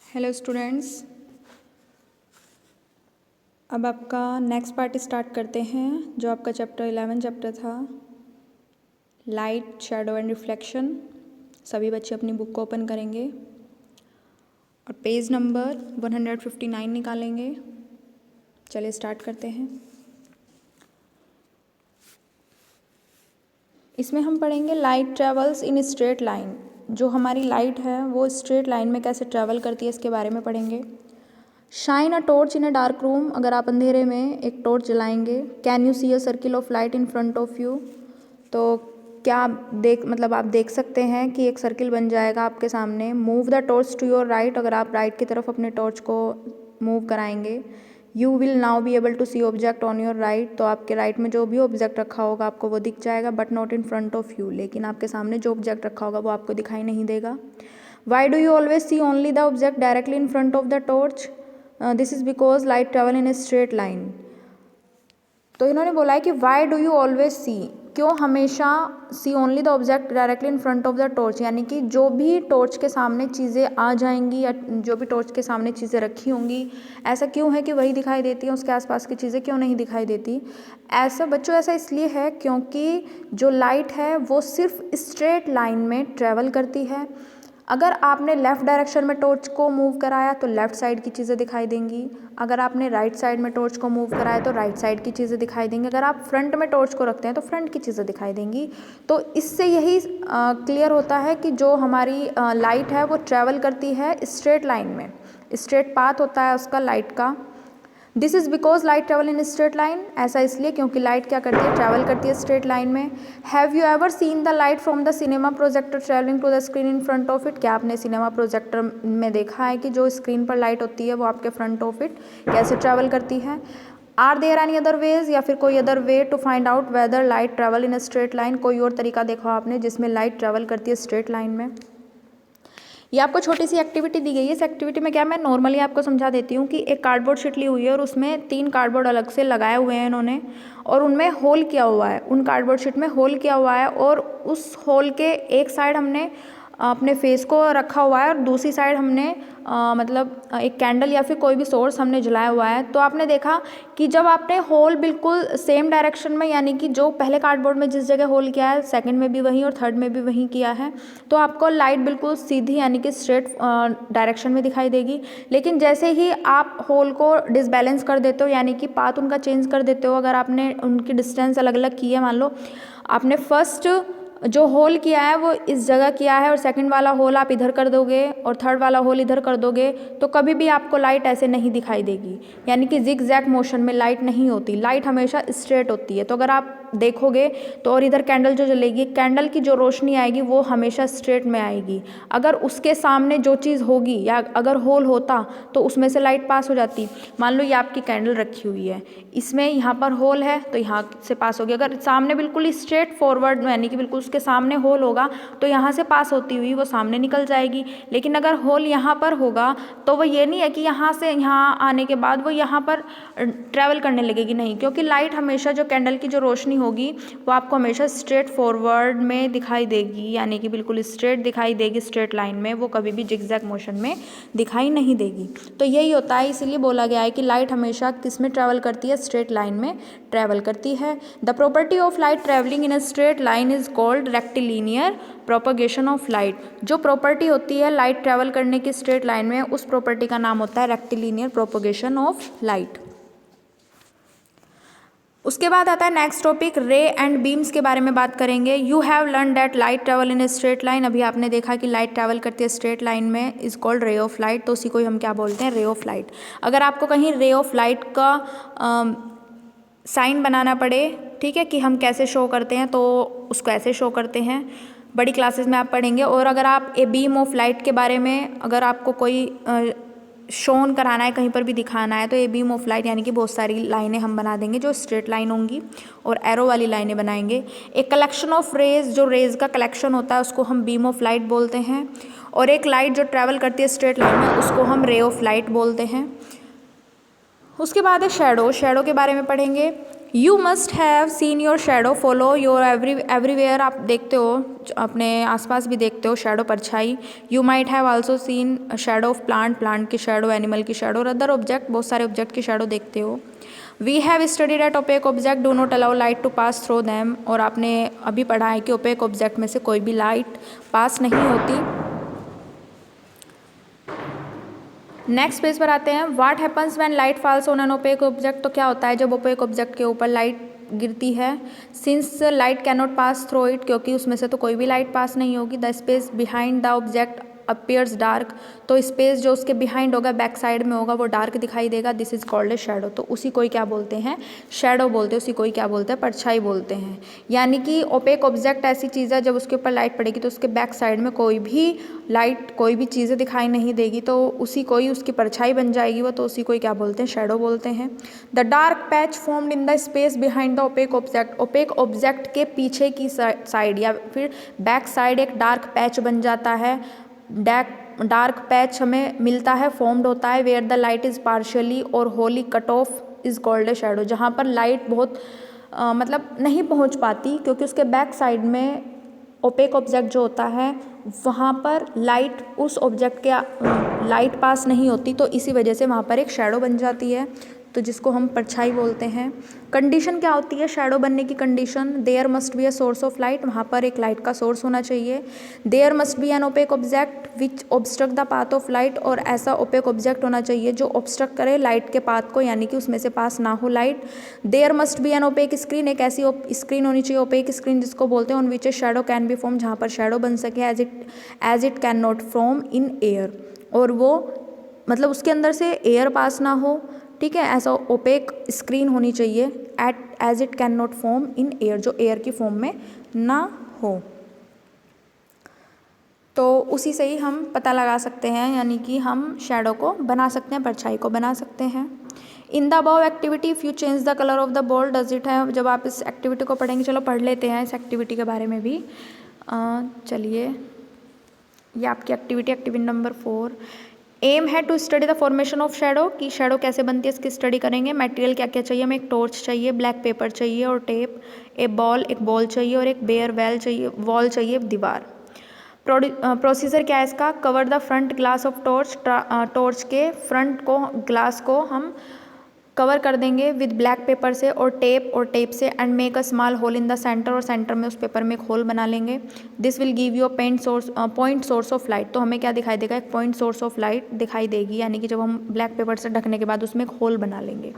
Hello students, अब आपका next part start करते हैं जो आपका चैप्टर 11 चैप्टर था लाइट, शैडो एंड रिफ्लेक्शन। सभी बच्चे अपनी बुक को ओपन करेंगे और पेज नंबर 159 निकालेंगे। चलिए स्टार्ट करते हैं। इसमें हम पढ़ेंगे light travels in straight line. जो हमारी लाइट है वो स्ट्रेट लाइन में कैसे ट्रैवल करती है इसके बारे में पढ़ेंगे। Shine a torch in a dark room, अगर आप अंधेरे में एक टॉर्च जलाएंगे। Can you see a circle of light in front of you, तो क्या आप देख सकते हैं कि एक सर्किल बन जाएगा आपके सामने। Move the torch to your right, अगर आप राइट की तरफ अपने टॉर्च को मूव कराएंगे। You will now be able to see object on your right, तो आपके राइट में जो भी ऑब्जेक्ट रखा होगा आपको वो दिख जाएगा, but not in front of you, लेकिन आपके सामने जो ऑब्जेक्ट रखा होगा वो आपको दिखाई नहीं देगा। Why do you always see only the object directly in front of the torch, this is because light travel in a straight line. तो इन्होंने बोला है कि why do you always see, क्यों हमेशा see only the object directly in front of the torch, यानी कि जो भी टॉर्च के सामने चीज़ें आ जाएंगी या जो भी टॉर्च के सामने चीज़ें रखी होंगी, ऐसा क्यों है कि वही दिखाई देती है, उसके आसपास की चीज़ें क्यों नहीं दिखाई देती। ऐसा बच्चों ऐसा इसलिए है क्योंकि जो लाइट है वो सिर्फ स्ट्रेट लाइन में ट्रेवल करती है। अगर आपने लेफ़्ट डायरेक्शन में टॉर्च को मूव कराया तो लेफ़्ट साइड की चीज़ें दिखाई देंगी। अगर आपने राइट साइड में टॉर्च को मूव कराया तो राइट साइड की चीज़ें दिखाई देंगी। अगर आप फ्रंट में टॉर्च को रखते हैं तो फ्रंट की चीज़ें दिखाई देंगी। तो इससे यही क्लियर होता है कि जो हमारी लाइट है वो ट्रैवल करती है स्ट्रेट लाइन में, स्ट्रेट पाथ होता है उसका लाइट का। This is because light travel in straight line, ऐसा इसलिए क्योंकि लाइट क्या करती है, ट्रैवल करती है स्ट्रेट लाइन में। Have you ever seen the light from the cinema projector travelling to the screen in front of it, क्या आपने सिनेमा प्रोजेक्टर में देखा है कि जो स्क्रीन पर लाइट होती है वो आपके फ्रंट ऑफ इट कैसे ट्रैवल करती है। Are there any other ways, या फिर कोई other way to find out whether light travel in straight line, कोई और तरीका देखा आपने जिसमें लाइट ट्रैवल करती है स्ट्रेट लाइन में। ये आपको छोटी सी एक्टिविटी दी गई है। इस एक्टिविटी में क्या, मैं नॉर्मली आपको समझा देती हूँ कि एक कार्डबोर्ड शीट ली हुई है और उसमें 3 कार्डबोर्ड अलग से लगाए हुए हैं इन्होंने, और उनमें होल किया हुआ है, उन कार्डबोर्ड शीट में होल किया हुआ है, और उस होल के एक साइड हमने अपने फेस को रखा हुआ है और दूसरी साइड हमने एक कैंडल या फिर कोई भी सोर्स हमने जलाया हुआ है। तो आपने देखा कि जब आपने होल बिल्कुल सेम डायरेक्शन में, यानी कि जो पहले कार्डबोर्ड में जिस जगह होल किया है सेकंड में भी वहीं और थर्ड में भी वहीं किया है, तो आपको लाइट बिल्कुल सीधी यानी कि स्ट्रेट डायरेक्शन में दिखाई देगी। लेकिन जैसे ही आप होल को डिसबैलेंस कर देते हो, यानी कि पाथ उनका चेंज कर देते हो, अगर आपने उनकी डिस्टेंस अलग अलग की है, मान लो आपने फर्स्ट जो होल किया है वो इस जगह किया है और सेकंड वाला होल आप इधर कर दोगे और थर्ड वाला होल इधर कर दोगे, तो कभी भी आपको लाइट ऐसे नहीं दिखाई देगी, यानी कि जिग जैग मोशन में लाइट नहीं होती, लाइट हमेशा स्ट्रेट होती है। तो अगर आप देखोगे तो और इधर कैंडल जो जलेगी, कैंडल की जो रोशनी आएगी वो हमेशा स्ट्रेट में आएगी। अगर उसके सामने जो चीज़ होगी या अगर होल होता तो उसमें से लाइट पास हो जाती। मान लो ये आपकी कैंडल रखी हुई है, इसमें यहाँ पर होल है तो यहाँ से पास होगी। अगर सामने बिल्कुल स्ट्रेट फॉरवर्ड यानी कि बिल्कुल उसके सामने होल होगा तो यहाँ से पास होती हुई वो सामने निकल जाएगी। लेकिन अगर होल यहाँ पर होगा तो वो ये नहीं है कि यहाँ से यहाँ आने के बाद वो यहाँ पर ट्रैवल करने लगेगी, नहीं, क्योंकि लाइट हमेशा जो कैंडल की जो रोशनी होगी वो आपको हमेशा स्ट्रेट फॉरवर्ड में दिखाई देगी, यानी कि बिल्कुल स्ट्रेट दिखाई देगी स्ट्रेट लाइन में, वो कभी भी जिगजैग मोशन में दिखाई नहीं देगी। तो यही होता है, इसीलिए बोला गया है कि लाइट हमेशा किस में ट्रैवल करती है, स्ट्रेट लाइन में ट्रैवल करती है। The property of light travelling in a straight line is called rectilinear propagation of light. जो प्रॉपर्टी होती है लाइट ट्रैवल करने की स्ट्रेट लाइन में, उस प्रॉपर्टी का नाम होता है रेक्टिलिनियर प्रोपगेशन ऑफ लाइट। उसके बाद आता है नेक्स्ट टॉपिक, रे एंड बीम्स के बारे में बात करेंगे। You have learn that light travel in a straight line, अभी आपने देखा कि लाइट ट्रैवल करती है स्ट्रेट लाइन में, इज कॉल्ड रे ऑफ लाइट। तो उसी को हम क्या बोलते हैं, रे ऑफ लाइट। अगर आपको कहीं रे ऑफ लाइट का साइन बनाना पड़े, ठीक है, कि हम कैसे शो करते हैं, तो उसको ऐसे शो करते हैं, बड़ी क्लासेस में आप पढ़ेंगे। और अगर आप ए बीम ऑफ लाइट के बारे में अगर आपको कोई शोन कराना है, कहीं पर भी दिखाना है, तो ए बीम ऑफ लाइट यानी कि बहुत सारी लाइनें हम बना देंगे जो स्ट्रेट लाइन होंगी और एरो वाली लाइनें बनाएंगे। एक कलेक्शन ऑफ रेज, जो रेज का कलेक्शन होता है उसको हम बीम ऑफ लाइट बोलते हैं। और एक लाइट जो ट्रैवल करती है स्ट्रेट लाइन में उसको हम रे ऑफ लाइट बोलते हैं। उसके बाद है शैडो। शैडो के बारे में पढ़ेंगे। You must have seen your shadow follow your everywhere. आप देखते हो, अपने आसपास भी देखते हो शेडो परछाई। You might have also seen shadow of plant की शेडो, एनिमल की शेडो और अदर ऑब्जेक्ट, बहुत सारे ऑब्जेक्ट की शेडो देखते हो। We have studied at opaque object do not allow light to pass through them. और आपने अभी पढ़ा है कि ओपेक ऑब्जेक्ट में से कोई भी लाइट पास नहीं होती। नेक्स्ट पेज पर आते हैं। What happens when light falls on an opaque object. तो क्या होता है जब ओपेक ऑब्जेक्ट के ऊपर लाइट गिरती है। Since light can not pass through it, क्योंकि उसमें से तो कोई भी लाइट पास नहीं होगी। The space behind the object appears dark. तो स्पेस जो उसके बिहाइंड होगा, बैक साइड में होगा, वो डार्क दिखाई देगा। This is called a shadow. तो उसी को ही क्या बोलते हैं, शेडो बोलते हैं। उसी को ही क्या बोलते हैं, परछाई बोलते हैं। यानी कि ओपेक ऑब्जेक्ट ऐसी चीज़ है जब उसके ऊपर लाइट पड़ेगी तो उसके बैक साइड में कोई भी लाइट, कोई भी चीज़ें दिखाई नहीं देगी, तो उसी को ही उसकी परछाई बन जाएगी वो। तो उसी को ही क्या बोलते हैं, शेडो बोलते हैं। The dark patch formed in the space behind the opaque object. Opaque object के पीछे की साइड या फिर बैक साइड एक डार्क पैच बन जाता है। डार्क पैच हमें मिलता है, फॉर्म्ड होता है where the light is partially और wholly cut off is called a shadow. जहाँ पर लाइट बहुत मतलब नहीं पहुँच पाती, क्योंकि उसके बैक साइड में ओपेक ऑब्जेक्ट जो होता है वहाँ पर लाइट, उस ऑब्जेक्ट के लाइट पास नहीं होती, तो इसी वजह से वहाँ पर एक शेडो बन जाती है, तो जिसको हम परछाई बोलते हैं। कंडीशन क्या होती है शेडो बनने की condition. There must be a source of light. वहाँ पर एक लाइट का सोर्स होना चाहिए। There must be an opaque object which obstruct the path of light. और ऐसा ओपेक ऑब्जेक्ट होना चाहिए जो ऑब्स्ट्रक्ट करे लाइट के पाथ को, यानी कि उसमें से पास ना हो light. There must be an opaque screen. एक ऐसी स्क्रीन होनी चाहिए, ओपेक स्क्रीन जिसको बोलते हैं, on which a shadow can be form, जहाँ पर शेडो बन सके as it can not form in air. और वो मतलब उसके अंदर से एयर पास ना हो, ठीक है। ऐसा ओपेक स्क्रीन होनी चाहिए as it can not form in air, जो एयर की फॉर्म में ना हो। तो उसी से ही हम पता लगा सकते हैं, यानी कि हम शेडो को बना सकते हैं, परछाई को बना सकते हैं। In the above activity if you change the colour of the ball does it है। जब आप इस एक्टिविटी को पढ़ेंगे, चलो पढ़ लेते हैं इस एक्टिविटी के बारे में भी। चलिए, ये आपकी एक्टिविटी नंबर 4। एम है to study the formation of shadow, कि शेडो कैसे बनती है इसकी स्टडी करेंगे। मटेरियल क्या क्या चाहिए हमें, एक टॉर्च चाहिए, ब्लैक पेपर चाहिए और टेप, एक बॉल चाहिए और एक बेयर वॉल चाहिए, दीवार। प्रोसीजर क्या है इसका, cover the front glass of torch. Torch के फ्रंट को, ग्लास को हम कवर कर देंगे विद ब्लैक पेपर से और टेप से, and make a small hole in the centre. और सेंटर में उस पेपर में एक होल बना लेंगे। This will give you a point source of light. तो हमें क्या दिखाई देगा, एक पॉइंट सोर्स ऑफ लाइट दिखाई देगी, यानी कि जब हम ब्लैक पेपर से ढकने के बाद उसमें एक होल बना लेंगे।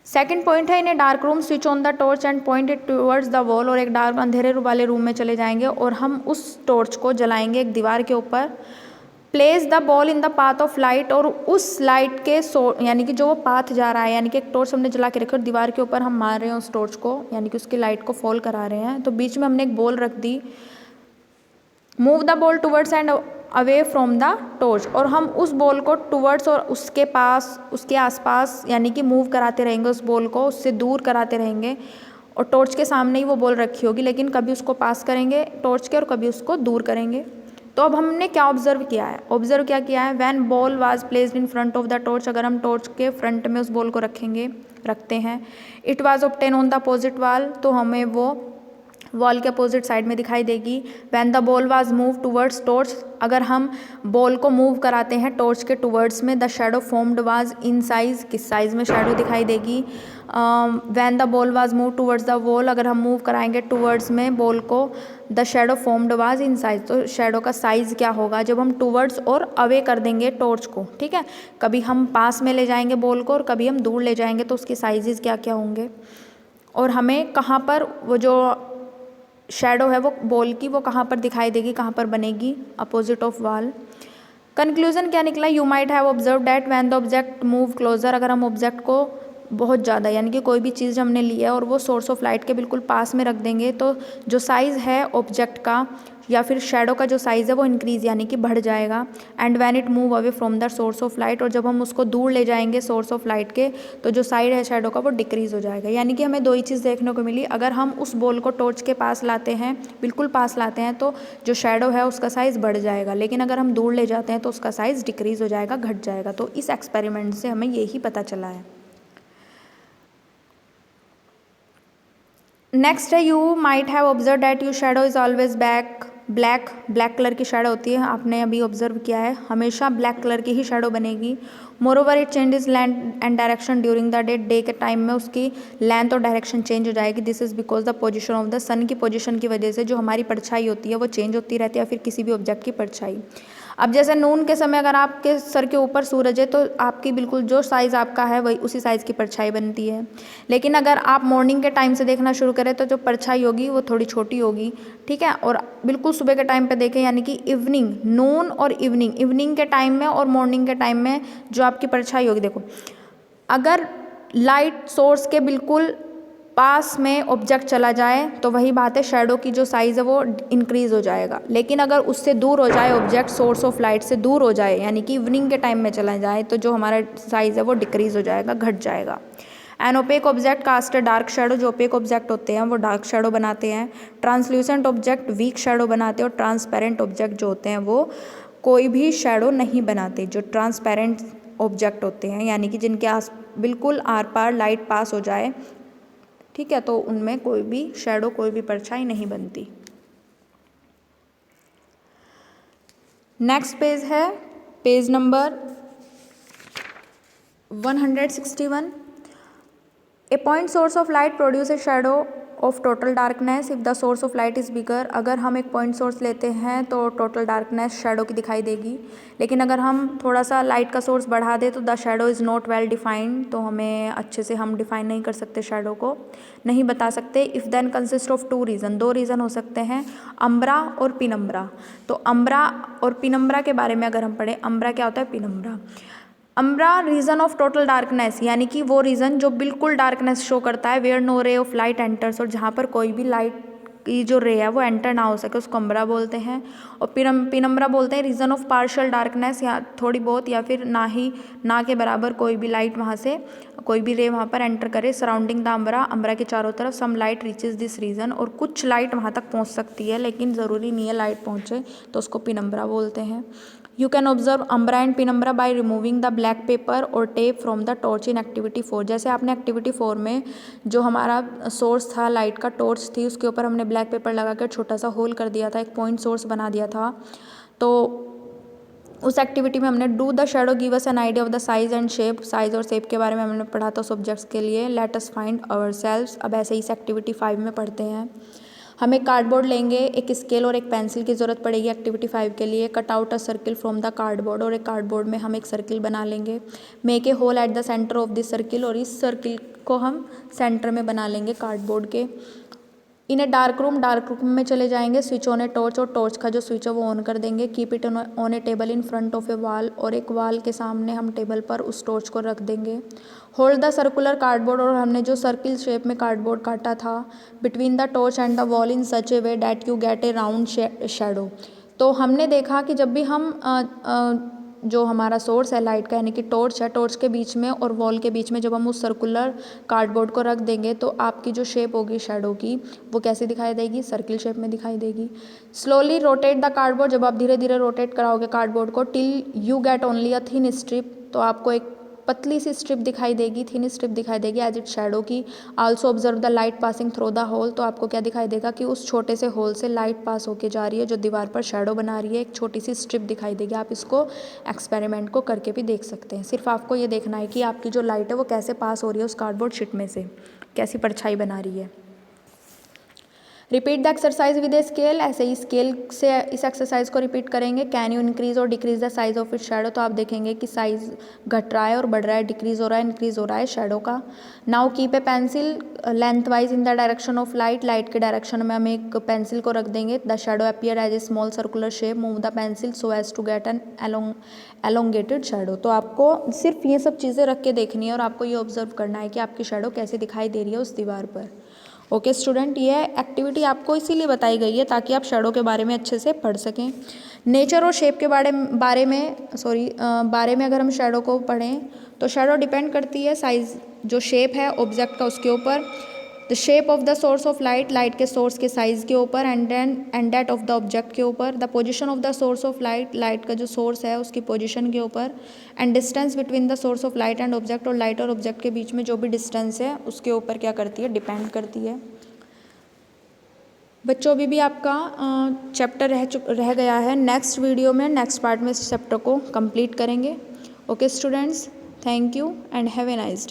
सेकंड पॉइंट है, in a dark room switch on the torch and point it towards the wall. और एक डार्क अंधेरे वाले रूम में चले जाएंगे और हम उस टॉर्च को जलाएंगे एक दीवार के ऊपर। Place the ball in the path of light. और उस लाइट के यानी कि जो वो पाथ जा रहा है, यानी कि एक टॉर्च हमने जला के रखी और दीवार के ऊपर हम मार रहे हैं उस टॉर्च को, यानी कि उसकी लाइट को फॉल करा रहे हैं, तो बीच में हमने एक बॉल रख दी। Move the ball towards and away from the torch. और हम उस बॉल को टूवर्ड्स और उसके पास, उसके आसपास, यानी कि मूव कराते रहेंगे उस बॉल को, उससे दूर कराते रहेंगे। और टॉर्च के सामने ही वो बॉल रखी होगी, लेकिन कभी उसको पास करेंगे टॉर्च के और कभी उसको दूर करेंगे। तो अब हमने क्या ऑब्जर्व किया है, when ball was placed in front of the torch. अगर हम टॉर्च के फ्रंट में उस बॉल को रखते हैं। It was obtain on the opposite wall. तो हमें वो वॉल के अपोजिट साइड में दिखाई देगी। When the ball was move towards torch. अगर हम बॉल को मूव कराते हैं टॉर्च के टूवर्ड्स में, the shadow formed was in size. किस साइज में शेडो दिखाई देगी। When the ball was move towards the wall. अगर हम मूव कराएंगे टूवर्ड्स में बॉल को, the shadow formed was in size. तो शेडो का साइज़ क्या होगा जब हम टूवर्ड्स और अवे कर देंगे टॉर्च को, ठीक है। कभी हम पास में ले जाएंगे बॉल को और कभी हम दूर ले जाएंगे, तो उसके साइजेस क्या क्या होंगे। और हमें कहाँ पर वो जो शेडो है वो बॉल की, वो कहाँ पर दिखाई देगी, कहाँ पर बनेगी, अपोजिट ऑफ वॉल। कंक्लूजन क्या निकला, you might have observe that when the object move closer. अगर हम ऑब्जेक्ट को बहुत ज़्यादा, यानी कि कोई भी चीज़ हमने ली है और वो सोर्स ऑफ लाइट के बिल्कुल पास में रख देंगे, तो जो साइज़ है ऑब्जेक्ट का या फिर शेडो का जो साइज़ है वो इंक्रीज़, यानी कि बढ़ जाएगा। And when it move away from the source of light. और जब हम उसको दूर ले जाएंगे सोर्स ऑफ लाइट के, तो जो साइड है शेडो का वो डिक्रीज़ हो जाएगा। यानी कि हमें दो ही चीज़ देखने को मिली। अगर हम उस बॉल को टॉर्च के पास लाते हैं, बिल्कुल पास लाते हैं, तो जो शेडो है उसका साइज़ बढ़ जाएगा, लेकिन अगर हम दूर ले जाते हैं तो उसका साइज़ डिक्रीज़ हो जाएगा, घट जाएगा। तो इस एक्सपेरिमेंट से हमें यही पता चला है। नेक्स्ट है you might have observe that you shadow is always black colour की शेडो होती है, आपने अभी ऑब्जर्व किया है, हमेशा ब्लैक कलर की ही शेडो बनेगी। Moreover it changes length and direction during the day के टाइम में उसकी लेंथ और डायरेक्शन चेंज हो जाएगी। This is because the position of the sun की पोजीशन की वजह से जो हमारी परछाई होती है वो चेंज होती रहती है, या फिर किसी भी ऑब्जेक्ट की परछाई। अब जैसे नून के समय अगर आपके सर के ऊपर सूरज है तो आपकी बिल्कुल जो साइज़ आपका है वही उसी साइज़ की परछाई बनती है। लेकिन अगर आप मॉर्निंग के टाइम से देखना शुरू करें तो जो परछाई होगी वो थोड़ी छोटी होगी, ठीक है। और बिल्कुल सुबह के टाइम पे देखें, यानी कि इवनिंग, नून और इवनिंग के टाइम में और मॉर्निंग के टाइम में जो आपकी परछाई होगी, देखो अगर लाइट सोर्स के बिल्कुल पास में ऑब्जेक्ट चला जाए तो वही बात है, शेडो की जो साइज़ है वो इंक्रीज़ हो जाएगा। लेकिन अगर उससे दूर हो जाए, ऑब्जेक्ट सोर्स ऑफ लाइट से दूर हो जाए, यानी कि इवनिंग के टाइम में चला जाए, तो जो हमारा साइज़ है वो डिक्रीज़ हो जाएगा, घट जाएगा। An opaque object cast dark shadow, जो ओपेक ऑब्जेक्ट होते हैं वो डार्क शेडो बनाते हैं। ट्रांसल्यूसेंट ऑब्जेक्ट वीक शेडो बनाते हैं, और ट्रांसपेरेंट ऑब्जेक्ट जो होते हैं वो कोई भी शेडो नहीं बनाते। जो ट्रांसपेरेंट ऑब्जेक्ट होते हैं, यानी कि जिनके आस बिल्कुल आर पार लाइट पास हो जाए, ठीक है, तो उनमें कोई भी शेडो, कोई भी परछाई नहीं बनती। नेक्स्ट पेज है page number 161। A point source of light produce a shadow of total darkness if the source of light is bigger. अगर हम एक पॉइंट सोर्स लेते हैं तो टोटल डार्कनेस शेडो की दिखाई देगी। लेकिन अगर हम थोड़ा सा लाइट का सोर्स बढ़ा दें तो the shadow is not well defined, तो हमें अच्छे से हम डिफाइन नहीं कर सकते, शेडो को नहीं बता सकते। If then consist of two region, दो रीज़न हो सकते हैं, अम्ब्रा और पिनम्ब्रा। तो अम्ब्रा और पिनम्ब्रा के बारे में अगर हम पढ़ें, अम्ब्रा क्या होता है, penumbra. Umbra region of total darkness, यानी कि वो रीजन जो बिल्कुल डार्कनेस शो करता है, where no ray of light enters, और जहाँ पर कोई भी लाइट की जो रे है वो एंटर ना हो सके, उसको अम्ब्रा बोलते हैं। और पिनम्ब्रा बोलते हैं रीजन ऑफ पार्शियल डार्कनेस, या थोड़ी बहुत या फिर ना के बराबर कोई भी लाइट वहाँ से, कोई भी रे वहाँ पर एंटर करे सराउंडिंग द अम्ब्रा, अम्ब्रा के चारों तरफ some light reaches this region, और कुछ लाइट वहाँ तक पहुँच सकती है, लेकिन ज़रूरी नहीं है लाइट पहुँचे, तो उसको पिनम्ब्रा बोलते हैं। You can observe umbra and penumbra by removing the black paper or tape from the torch in activity 4। जैसे आपने एक्टिविटी 4 में जो हमारा सोर्स था, लाइट का टॉर्च थी, उसके ऊपर हमने ब्लैक पेपर लगा कर छोटा सा होल कर दिया था, एक पॉइंट सोर्स बना दिया था। तो उस एक्टिविटी में हमने do the shadow give us an idea of the size and shape, size और शेप के बारे में हमने पढ़ा था उस सब्जेक्ट्स के लिए। Let us find ourselves. अब ऐसे ही इस एक्टिविटी 5 में पढ़ते हैं। हम एक कार्डबोर्ड लेंगे, एक स्केल और एक पेंसिल की ज़रूरत पड़ेगी एक्टिविटी 5 के लिए। Cut out a circle from the cardboard, और एक कार्डबोर्ड में हम एक सर्किल बना लेंगे। Make a hole at the centre of this circle, और इस सर्किल को हम सेंटर में बना लेंगे कार्डबोर्ड के। इन ए डार्क रूम में चले जाएंगे, स्विच ऑन ए टॉर्च, और टॉर्च का जो स्विच है वो ऑन कर देंगे। Keep it on A table in front of A wall, और एक वॉल के सामने हम टेबल पर उस टॉर्च को रख देंगे। होल्ड द सर्कुलर कार्डबोर्ड, और हमने जो सर्किल शेप में कार्डबोर्ड काटा था, between the torch and the wall in such A way that you get A round shadow. तो हमने देखा कि जब भी हम जो हमारा सोर्स है लाइट का, यानी कि टॉर्च है, टॉर्च के बीच में और वॉल के बीच में जब हम उस सर्कुलर कार्डबोर्ड को रख देंगे तो आपकी जो शेप होगी शेडो की वो कैसी दिखाई देगी, सर्किल शेप में दिखाई देगी। स्लोली रोटेट द कार्डबोर्ड, जब आप धीरे धीरे रोटेट कराओगे कार्डबोर्ड को, till you get only a thin strip, तो आपको एक पतली सी स्ट्रिप दिखाई देगी, थिन स्ट्रिप दिखाई देगी एज इट शेडो की। Also observe the light passing through the hole, तो आपको क्या दिखाई देगा कि उस छोटे से होल से लाइट पास होके जा रही है जो दीवार पर शेडो बना रही है, एक छोटी सी स्ट्रिप दिखाई देगी। आप इसको एक्सपेरिमेंट को करके भी देख सकते हैं। सिर्फ आपको ये देखना है कि आपकी जो लाइट है वो कैसे पास हो रही है उस कार्डबोर्ड शीट में से, कैसी परछाई बना रही है। Repeat the exercise with a scale, ऐसे ही स्केल से इस एक्सरसाइज को रिपीट करेंगे। कैन यू इंक्रीज और decrease the size of it shadow, तो आप देखेंगे कि साइज घट रहा है और बढ़ रहा है, डिक्रीज हो रहा है, इंक्रीज हो रहा है शेडो का। Now keep a pencil lengthwise in the direction of light, light के डायरेक्शन में हम एक पेंसिल को रख देंगे। The shadow appear as a small circular shape, move the pencil so as to get an elongated shadow. तो आपको सिर्फ ये सब चीज़ें रख के देखनी है और आपको ये ऑब्जर्व करना है कि आपकी शेडो कैसे दिखाई दे रही है उस दीवार पर। ओके स्टूडेंट, ये एक्टिविटी आपको इसीलिए बताई गई है ताकि आप शेडो के बारे में अच्छे से पढ़ सकें। नेचर और शेप के बारे में अगर हम शेडो को पढ़ें तो शेडो डिपेंड करती है साइज, जो शेप है ऑब्जेक्ट का उसके ऊपर। The shape of the source of light, light के सोर्स के साइज़ के ऊपर, and that of the object के ऊपर। The position of the source of light, light का जो सोर्स है उसकी पोजीशन के ऊपर। And distance between the source of light and object, और लाइट और ऑब्जेक्ट के बीच में जो भी डिस्टेंस है उसके ऊपर क्या करती है, डिपेंड करती है। बच्चों अभी भी आपका चैप्टर रह गया है। नेक्स्ट वीडियो में नेक्स्ट पार्ट में इस चैप्टर को कंप्लीट करेंगे। Okay students, thank you and have a nice day.